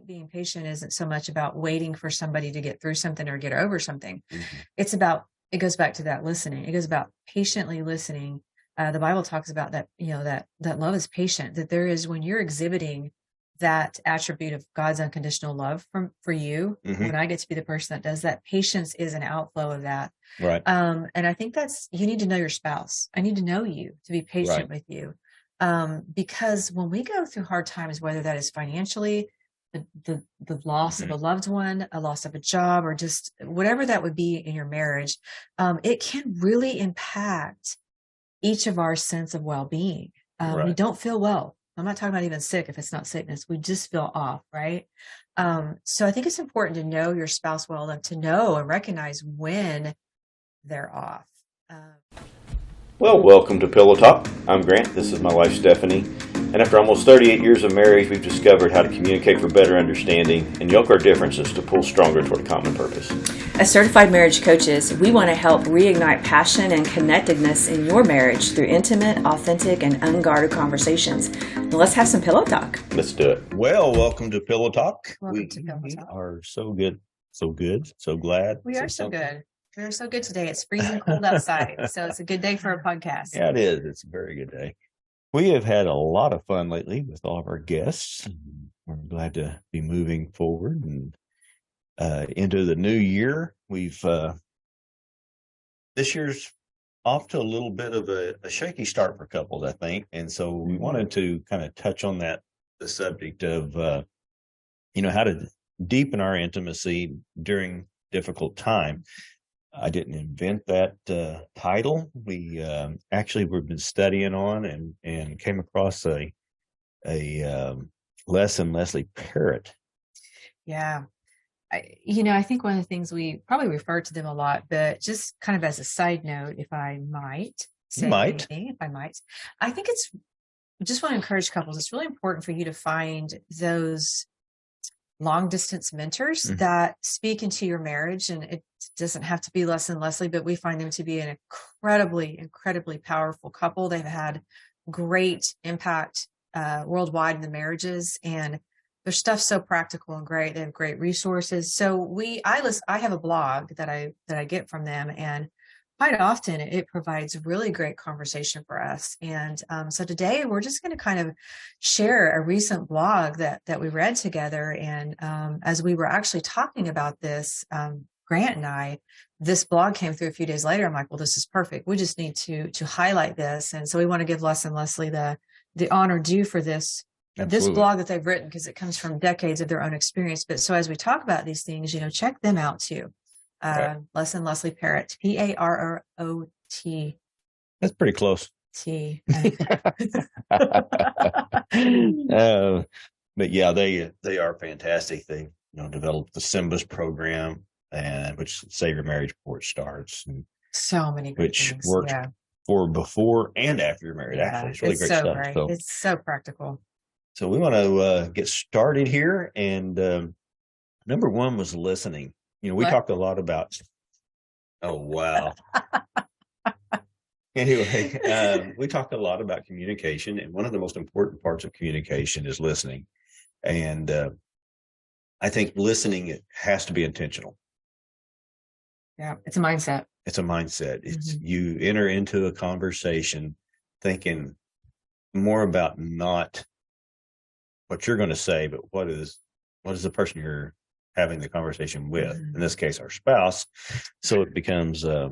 being patient isn't so much about waiting for somebody to get through something or get over something. Mhm. It goes back to that listening. It goes about patiently listening. The Bible talks about that, that love is patient, that there is, when you're exhibiting that attribute of God's unconditional love for you, Mhm. when I get to be the person that does that, patience is an outflow of that. Right. And I think you need to know your spouse. I need to know you to be patient Right. with you. Because when we go through hard times, whether that is financially, the loss of a loved one, a loss of a job, or just whatever that would be in your marriage, it can really impact each of our sense of well-being. We Right. don't feel well. I'm not talking about even sick if it's not sickness. We just feel off, right? So I think it's important to know your spouse well enough to know and recognize when they're off. Well, welcome to Pillow Talk. I'm Grant. This is my wife, Stephanie. And after almost 38 years of marriage, we've discovered how to communicate for better understanding and yoke our differences to pull stronger toward a common purpose. As certified marriage coaches, we want to help reignite passion and connectedness in your marriage through intimate, authentic, and unguarded conversations. Now let's have some pillow talk. Let's do it. Well, welcome to Pillow Talk. Welcome to Pillow Talk. Are so good, so glad. We are so good. We are so good today. It's freezing cold outside, so it's a good day for a podcast. Yeah, it is. It's a very good day. We have had a lot of fun lately with all of our guests. We're glad to be moving forward and into the new year. We've this year's off to a little bit of a shaky start for couples, I think, and so we wanted to kind of touch on the subject of how to deepen our intimacy during difficult time. I didn't invent that title. We actually we've been studying on and came across a Les and Leslie Parrot. Yeah. I think one of the things we probably refer to them a lot, but just kind of as a side note, if I might say anything, I think just want to encourage couples. It's really important for you to find those long distance mentors that speak into your marriage. And it doesn't have to be Les and Leslie, but we find them to be an incredibly powerful couple. They've had great impact worldwide in the marriages, and their stuff's so practical and great. They have great resources. So I have a blog that I get from them, and quite often it provides really great conversation for us. And so today we're just going to kind of share a recent blog that we read together. And as we were actually talking about this, Grant and I, this blog came through a few days later. I'm like, well, this is perfect. We just need to highlight this. And so we want to give Les and Leslie the honor due for this. Absolutely. This blog that they've written, because it comes from decades of their own experience. But so as we talk about these things, check them out too. Right. Les and Leslie Parrot, Parrot. That's pretty close. T. But yeah, they are fantastic. They developed the SYMBIS program, and which Save Your Marriage Before It Starts, and so many good which things. works for before and after you're married. Yeah, actually, it's really great stuff. Great. So it's so practical. So we want to get started here, and number one was listening. We talked a lot about. Oh wow. Anyway, we talked a lot about communication, and one of the most important parts of communication is listening. And I think listening has to be intentional. Yeah, it's a mindset. It's a mindset. It's you enter into a conversation thinking more about not what you're going to say, but what is the person you're having the conversation with, in this case, our spouse. So it becomes a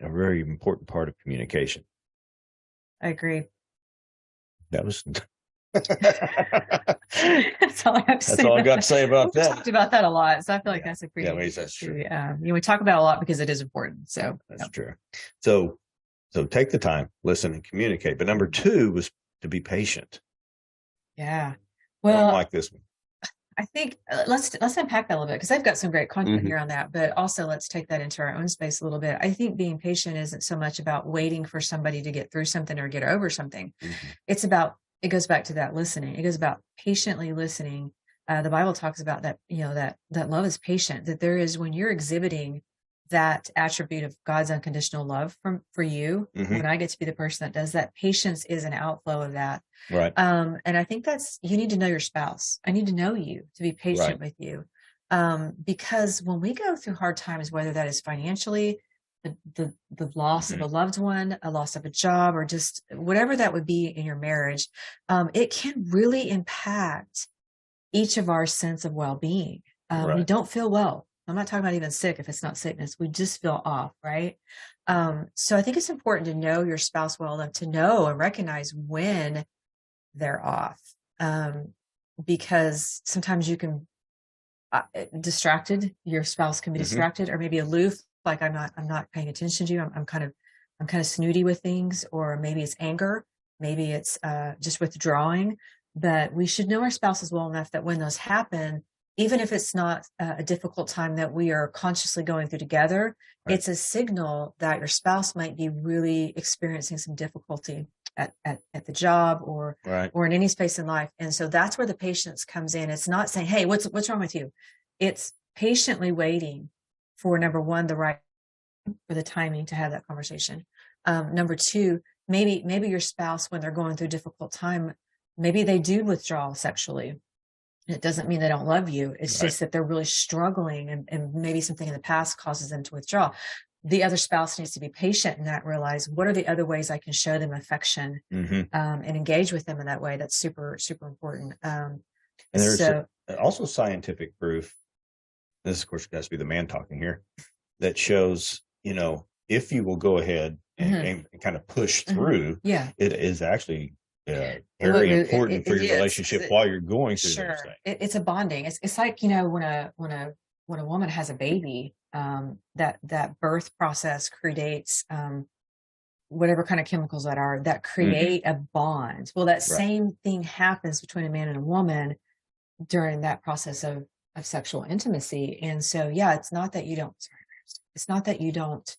very important part of communication. I agree. That was That's all I have to say. That's all I got to say about that. We talked about that a lot, so I feel like that's a pretty. Yeah, that's true. We talk about it a lot because it is important. So that's true. So take the time, listen, and communicate. But number two was to be patient. Yeah. Well, I don't like this one. I think let's unpack that a little bit, because I've got some great content here on that, but also let's take that into our own space a little bit. I think being patient isn't so much about waiting for somebody to get through something or get over something. It goes back to that listening. It goes about patiently listening. The Bible talks about that, that love is patient, that there is, when you're exhibiting that attribute of God's unconditional love for you. When I get to be the person that does that, patience is an outflow of that. Right. And I think you need to know your spouse. I need to know you to be patient with you. Because when we go through hard times, whether that is financially, the loss of a loved one, a loss of a job, or just whatever that would be in your marriage, it can really impact each of our sense of well-being. We don't feel well. I'm not talking about even sick if it's not sickness. We just feel off, right? So I think it's important to know your spouse well enough to know and recognize when they're off, because sometimes you can distracted. Your spouse can be distracted, or maybe aloof, like I'm not paying attention to you. I'm kind of snooty with things, or maybe it's anger, maybe it's just withdrawing. But we should know our spouses well enough that when those happen, even if it's not a difficult time that we are consciously going through together, it's a signal that your spouse might be really experiencing some difficulty at the job or in any space in life. And so that's where the patience comes in. It's not saying, hey, what's wrong with you? It's patiently waiting for, number one, for the timing to have that conversation. Number two, maybe your spouse, when they're going through a difficult time, maybe they do withdraw sexually. It doesn't mean they don't love you. It's just that they're really struggling, and maybe something in the past causes them to withdraw. The other spouse needs to be patient and not realize, what are the other ways I can show them affection and engage with them in that way? That's super, super important. And there's also scientific proof. This, of course, has to be the man talking here, that shows, if you will go ahead and kind of push through, it is actually very important for your relationship while you're going through those things. It's a bonding. It's like, when a woman has a baby, that birth process creates whatever kind of chemicals that create a bond. Well, that same thing happens between a man and a woman during that process of sexual intimacy. And so, it's not that you don't.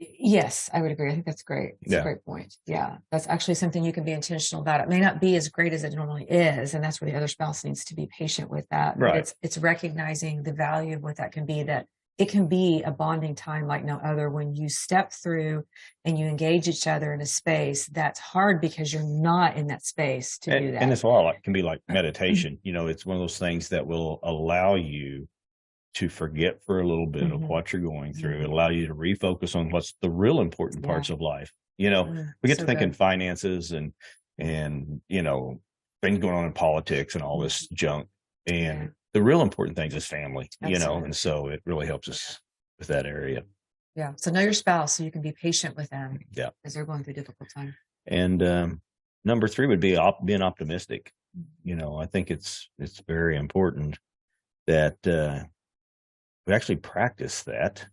Yes, I would agree. I think that's great. It's a great point. Yeah, that's actually something you can be intentional about. It may not be as great as it normally is, and that's where the other spouse needs to be patient with that. But it's recognizing the value of what that can be, that it can be a bonding time like no other when you step through and you engage each other in a space that's hard because you're not in that space to do that. And it's a lot can be like meditation. It's one of those things that will allow you to forget for a little bit of what you're going through, allow you to refocus on what's the real important parts of life. We get to thinking finances and things going on in politics and all this junk. And the real important things is family, and so it really helps us with that area. Yeah. So know your spouse so you can be patient with them as they're going through a difficult time. And number 3 would be being optimistic. I think it's very important that we actually practice that.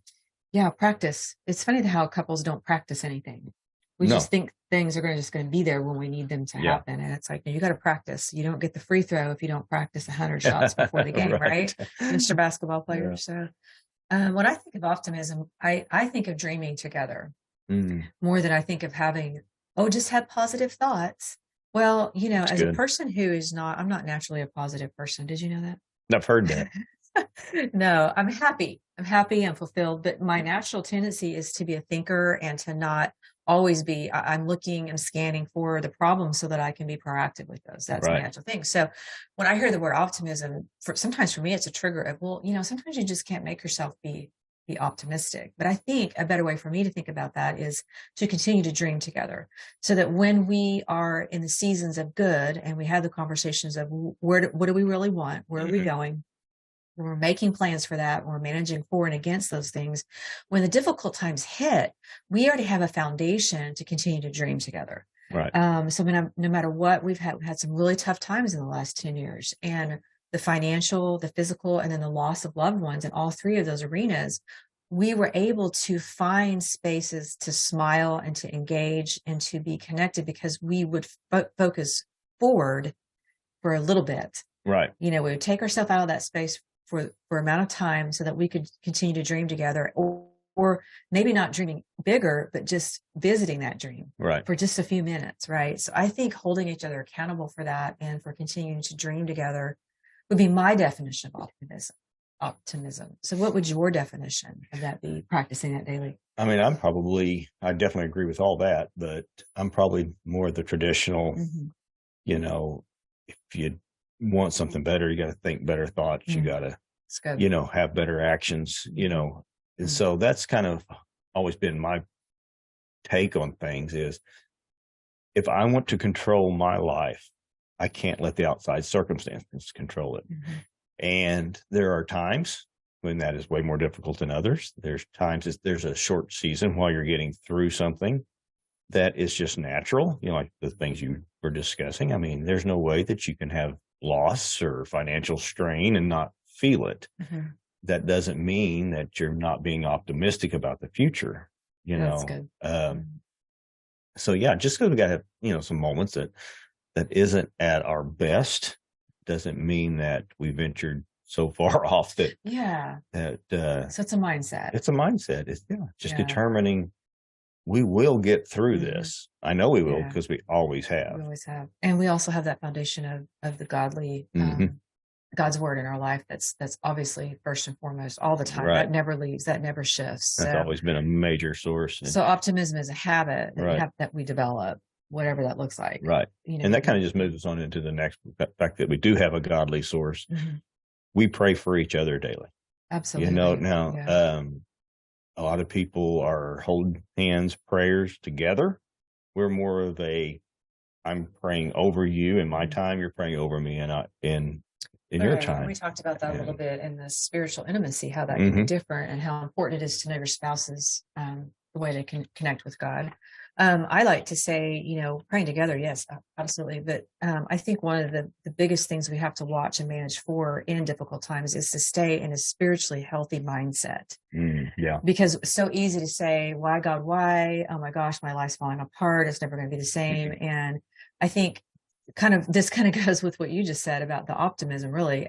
Yeah, practice. It's funny how couples don't practice anything. We just think things are just going to be there when we need them to happen. And it's like, you got to practice. You don't get the free throw if you don't practice 100 shots before the game, right? Mr. Basketball player. So when I think of optimism, I think of dreaming together more than I think of having, just have positive thoughts. Well, as a person who is I'm not naturally a positive person. Did you know that? I've heard that. No, I'm happy. I'm fulfilled. But my natural tendency is to be a thinker and to not always be, I'm looking and scanning for the problems so that I can be proactive with those. That's my natural thing. So when I hear the word optimism, sometimes for me, it's a trigger of, sometimes you just can't make yourself be optimistic. But I think a better way for me to think about that is to continue to dream together, so that when we are in the seasons of good and we have the conversations of what do we really want? Where are we going? We're making plans for that. We're managing for and against those things. When the difficult times hit, we already have a foundation to continue to dream together. Right. So no matter what, we've had some really tough times in the last 10 years, and the financial, the physical, and then the loss of loved ones in all 3 of those arenas, we were able to find spaces to smile and to engage and to be connected because we would focus forward for a little bit. Right. We would take ourselves out of that space for amount of time so that we could continue to dream together, or maybe not dreaming bigger, but just visiting that dream for just a few minutes. Right. So I think holding each other accountable for that and for continuing to dream together would be my definition of optimism. optimism. So what would your definition of that be, practicing that daily? I mean, I definitely agree with all that, but I'm probably more the traditional, you know, if you want something better, you got to think better thoughts. You got to, you know, have better actions, you know. And so that's kind of always been my take on things is, if I want to control my life, I can't let the outside circumstances control it. And there are times when that is way more difficult than others. There's times there's a short season while you're getting through something that is just natural, you know, like the things you were discussing. I mean, there's no way that you can have loss or financial strain and not feel it. That doesn't mean that you're not being optimistic about the future, you know. That's good. So yeah, just because we got to have, you know, some moments that isn't at our best doesn't mean that we ventured so far off that so it's a mindset. It's a mindset. It's just determining we will get through this. I know we will, because we always have. We always have. And we also have that foundation of the godly God's word in our life. That's obviously first and foremost all the time. That never leaves, that never shifts. That's always been a major source. So optimism is a habit that we develop, whatever that looks like. Right. You know, and that kind of just moves us on into the next fact that we do have a godly source. We pray for each other daily. Absolutely. You know, now a lot of people are holding hands prayers together. We're more of I'm praying over you in my time, you're praying over me in your time. We talked about that a little bit in the spiritual intimacy, how that can be different, and how important it is to know your spouse's the way to connect with God. I like to say, you know, praying together, yes, absolutely. But I think one of the biggest things we have to watch and manage for in difficult times is to stay in a spiritually healthy mindset. Because it's so easy to say, why, God, why? Oh my gosh, my life's falling apart. It's never going to be the same. And I think this kind of goes with what you just said about the optimism, really,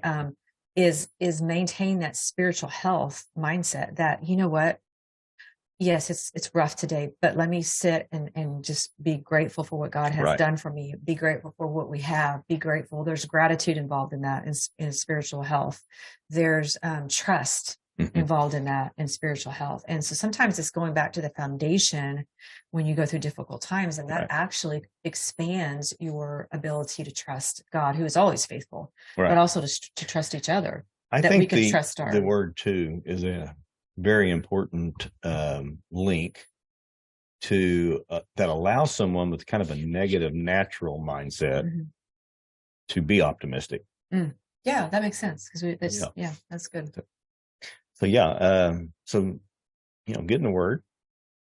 is maintain that spiritual health mindset that, you know what? Yes, it's rough today, but let me sit and just be grateful for what God has done for me. Be grateful for what we have. Be grateful. There's gratitude involved in that in spiritual health. There's trust involved in that in spiritual health. And so sometimes it's going back to the foundation when you go through difficult times, and that actually expands your ability to trust God, who is always faithful, but also to trust each other. I think we can trust the word too is a very important link to that allows someone with kind of a negative natural mindset to be optimistic. Yeah, that makes sense, because that's good. So so you know, get in the word,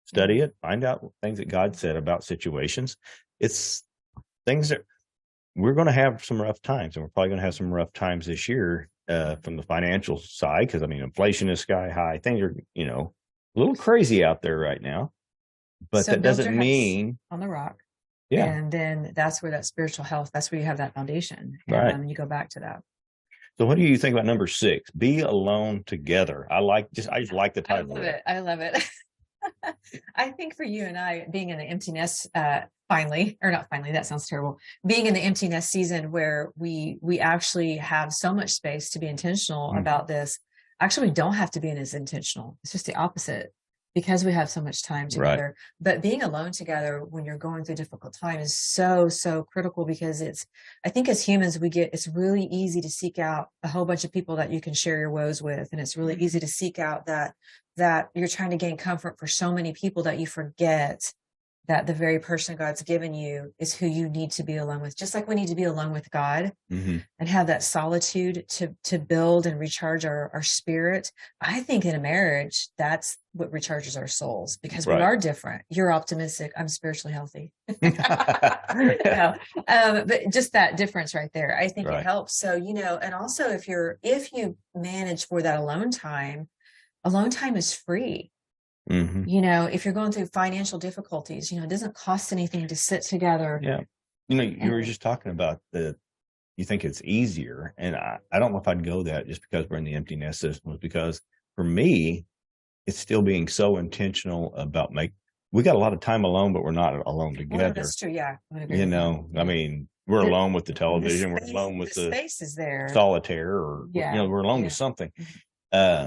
study it, find out things that God said about situations. It's things that we're going to have some rough times, and we're probably going to have some rough times this year. From the financial side, because I mean, inflation is sky high. Things are, you know, a little crazy out there right now, but that doesn't mean on the rock. And then that's where that spiritual health, that's where you have that foundation. And you go back to that. So what do you think about number 6? Be alone together. I just like the title. I love it. I think for you and I, being in the empty nest, that sounds terrible. Being in the empty nest season where we actually have so much space to be intentional about this. Actually, we don't have to be as intentional. It's just the opposite, because we have so much time together. But being alone together when you're going through a difficult time is so, so critical, because I think as humans, it's really easy to seek out a whole bunch of people that you can share your woes with. And it's really easy to seek out that you're trying to gain comfort for so many people that you forget that the very person God's given you is who you need to be alone with. Just like we need to be alone with God and have that solitude to build and recharge our spirit. I think in a marriage, that's what recharges our souls, because we are different. You're optimistic. I'm spiritually healthy. But just that difference right there, I think it helps. So, you know, and also if you manage for that alone time is free. You know, if you're going through financial difficulties, you know, it doesn't cost anything to sit together. Yeah. You know, you were just talking about you think it's easier. And I don't know if I'd go that just because we're in the empty nest system, because for me, it's still being so intentional about we got a lot of time alone, but we're not alone together. Well, that's true. Yeah. You know, I mean, we're alone with the television. We're alone with the space is there. Solitaire, or, you know, we're alone with something.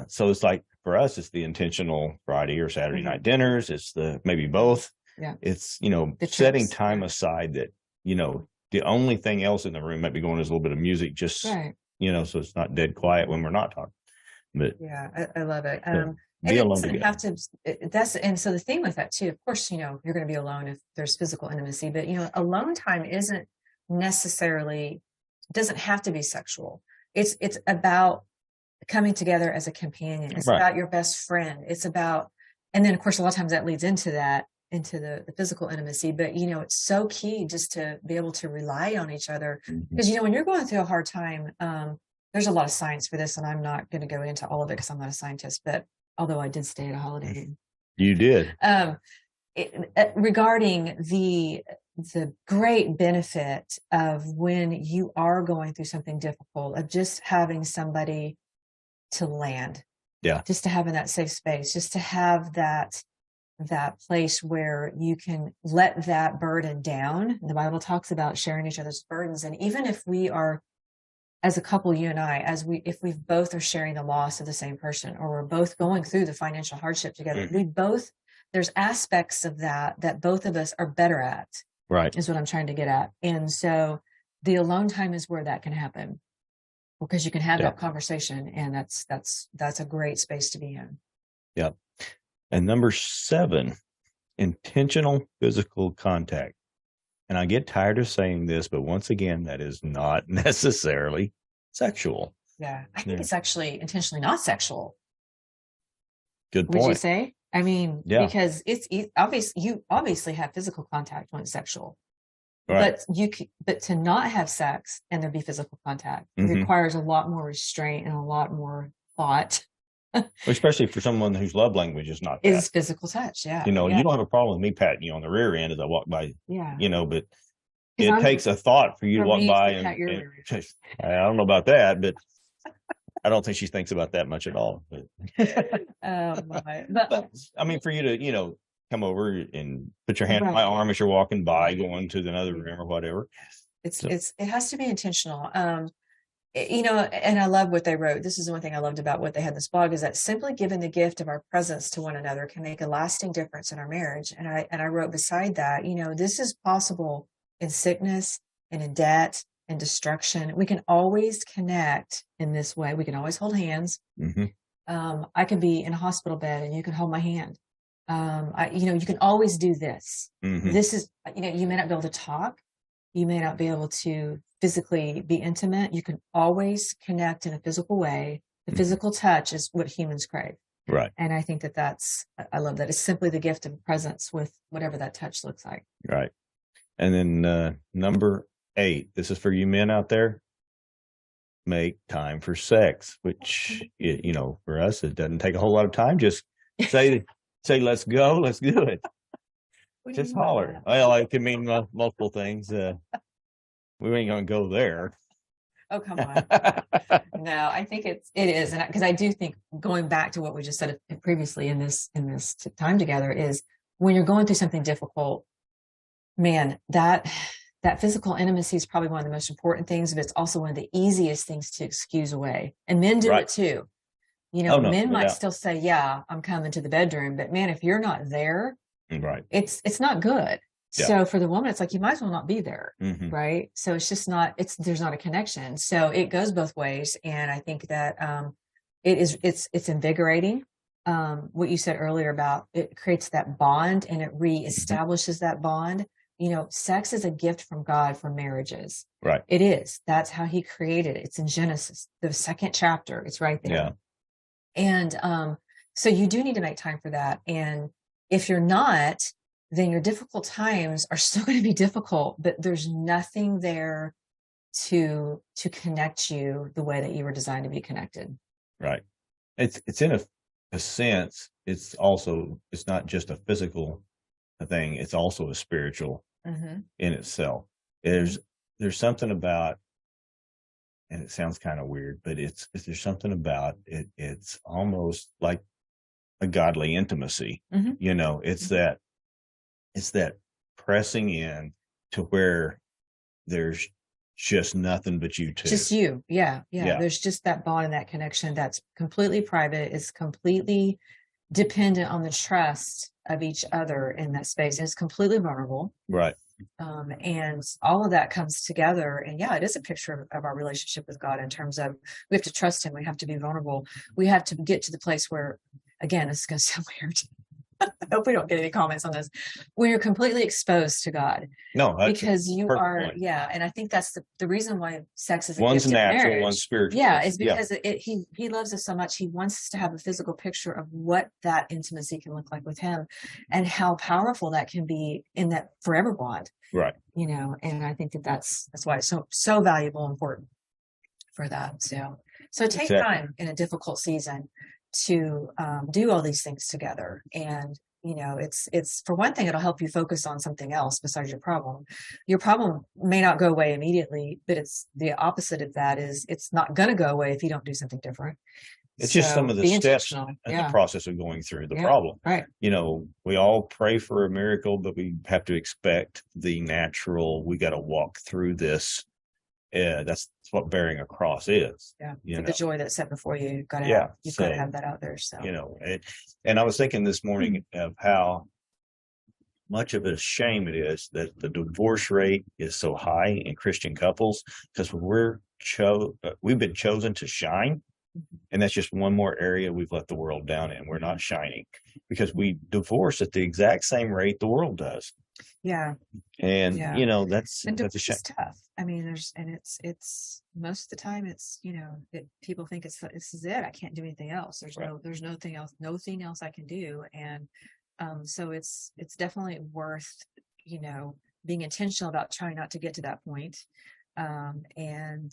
So it's like for us, it's the intentional Friday or Saturday night dinners. It's the maybe both. Yeah. It's, setting time aside that, the only thing else in the room might be going is a little bit of music, just, so it's not dead quiet when we're not talking. But yeah, I love it. Be alone together. And so the thing with that too, of course, you're going to be alone if there's physical intimacy, but alone time isn't necessarily, doesn't have to be sexual. It's about coming together as a companion. It's about your best friend. It's about, and then of course, a lot of times that leads into the physical intimacy, but it's so key just to be able to rely on each other. Because, when you're going through a hard time, there's a lot of science for this, and I'm not going to go into all of it because I'm not a scientist, but although I did stay at a Holiday Inn. You did. Regarding the great benefit of when you are going through something difficult, of just having somebody to land. Yeah. Just to have in that safe space, just to have that place where you can let that burden down. The Bible talks about sharing each other's burdens. And even if we are, as a couple, you and I, if we both are sharing the loss of the same person, or we're both going through the financial hardship together, there's aspects of that both of us are better at. Right. Is what I'm trying to get at. And so the alone time is where that can happen, because you can have that conversation, and that's a great space to be in. Yep. And number 7, intentional physical contact. And I get tired of saying this, but once again, that is not necessarily sexual. Yeah. I think it's actually intentionally not sexual. Good point. Would you say? I mean, because it's obvious, you obviously have physical contact when it's sexual. Right. But to not have sex and there be physical contact requires a lot more restraint and a lot more thought. Especially for someone whose love language is not that. Is physical touch. Yeah. You don't have a problem with me patting you on the rear end as I walk by. Yeah. But it takes a thought for you to walk by and I don't know about that, but I don't think she thinks about that much at all. But, but I mean, for you to, come over and put your hand on my arm as you're walking by, going to another room or whatever. It has to be intentional. And I love what they wrote. This is the one thing I loved about what they had in this blog, is that simply giving the gift of our presence to one another can make a lasting difference in our marriage. And I wrote beside that, this is possible in sickness and in debt and destruction. We can always connect in this way. We can always hold hands. I could be in a hospital bed and you can hold my hand. You can always do this. This is, you may not be able to talk. You may not be able to physically be intimate. You can always connect in a physical way. The physical touch is what humans crave. Right. And I think I love that. It's simply the gift of presence with whatever that touch looks like. Right. And then number 8, this is for you men out there. Make time for sex, which, for us, it doesn't take a whole lot of time. Just say, let's go, let's do it. Just holler. Well, it can mean multiple things. We ain't going to go there. Oh, come on. No, I think it is. And because I do think, going back to what we just said previously in this time together, is when you're going through something difficult, man, that physical intimacy is probably one of the most important things, but it's also one of the easiest things to excuse away. And men do it too. Men might still say, yeah, I'm coming to the bedroom, but man, if you're not there, right, it's not good. Yeah. So for the woman, it's like, you might as well not be there. Right. So it's just there's not a connection. So it goes both ways. And I think that, it's invigorating. What you said earlier about it creates that bond and it reestablishes that bond. Sex is a gift from God for marriages. Right. It is. That's how he created it. It's in Genesis, the 2nd chapter. It's right there. Yeah. And, so you do need to make time for that. And if you're not, then your difficult times are still going to be difficult, but there's nothing there to connect you the way that you were designed to be connected. Right. It's in a sense, it's not just a physical thing. It's also a spiritual in itself. There's something about, and it sounds kind of weird, but there's something about it. It's almost like a godly intimacy. It's that pressing in to where there's just nothing but you two. Just you. Yeah. There's just that bond and that connection that's completely private. It's completely dependent on the trust of each other in that space. And it's completely vulnerable. Right. And all of that comes together. And yeah, it is a picture of our relationship with God in terms of we have to trust him. We have to be vulnerable. We have to get to the place where, again, this is going to sound weird. I hope we don't get any comments on this. When you're completely exposed to God. No, because you are, point. And I think that's the reason why sex is a one's gift natural, in marriage. one's spiritual. Yeah, it's because he loves us so much. He wants us to have a physical picture of what that intimacy can look like with him, and how powerful that can be in that forever bond. Right. And I think that's why it's so valuable and important for that. So take time in a difficult season to do all these things together. And it's for one thing, it'll help you focus on something else besides your problem. Your problem may not go away immediately, but it's the opposite of that. Is it's not going to go away if you don't do something different. It's just some of the steps in the process of going through the problem. Right. We all pray for a miracle, but we have to expect the natural. We got to walk through this. That's what bearing a cross is. Yeah. The joy that's set before you, you've got to have that out there. So, and I was thinking this morning of how much of a shame it is that the divorce rate is so high in Christian couples, because we've been chosen to shine. And that's just one more area we've let the world down in. We're not shining because we divorce at the exact same rate the world does. Yeah. And, that's a shame. It's tough. I mean, it's most of the time it's, people think this is it. I can't do anything else. There's nothing else I can do. And, so it's definitely worth, being intentional about trying not to get to that point. And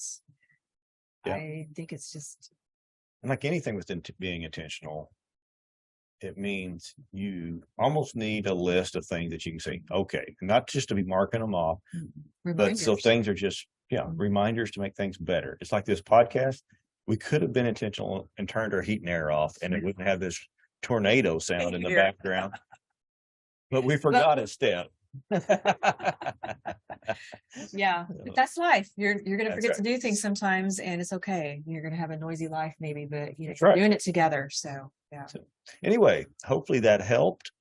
I think it's just. And like anything with being intentional, it means you almost need a list of things that you can say, okay, not just to be marking them off, but so things are just, reminders to make things better. It's like this podcast. We could have been intentional and turned our heat and air off, and it wouldn't have this tornado sound in the background. But we forgot a step. But that's life. You're going to forget to do things sometimes, and it's okay. You're going to have a noisy life maybe, but you're doing it together. So anyway, hopefully that helped.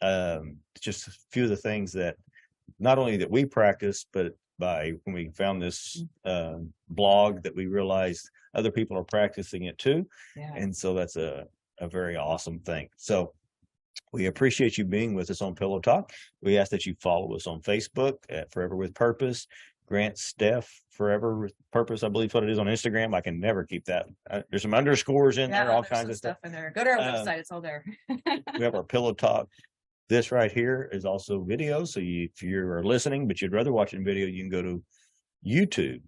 Just a few of the things that not only that we practice, but when we found this blog, that we realized other people are practicing it too. And so that's a very awesome thing. So we appreciate you being with us on Pillow Talk. We ask that you follow us on Facebook at Forever with Purpose. Grant Steph, Forever with Purpose, I believe what it is on Instagram. I can never keep that. There's some underscores in there, all kinds of stuff in there. Go to our website; it's all there. We have our Pillow Talk. This right here is also video. So if you're listening, but you'd rather watch it in video, you can go to YouTube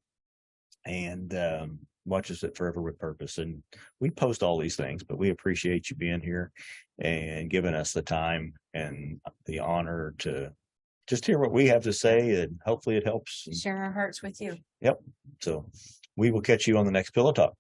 and watch us at Forever with Purpose. And we post all these things, but we appreciate you being here and giving us the time and the honor to just hear what we have to say, and hopefully it helps. Share our hearts with you. Yep. So we will catch you on the next Pillow Talk.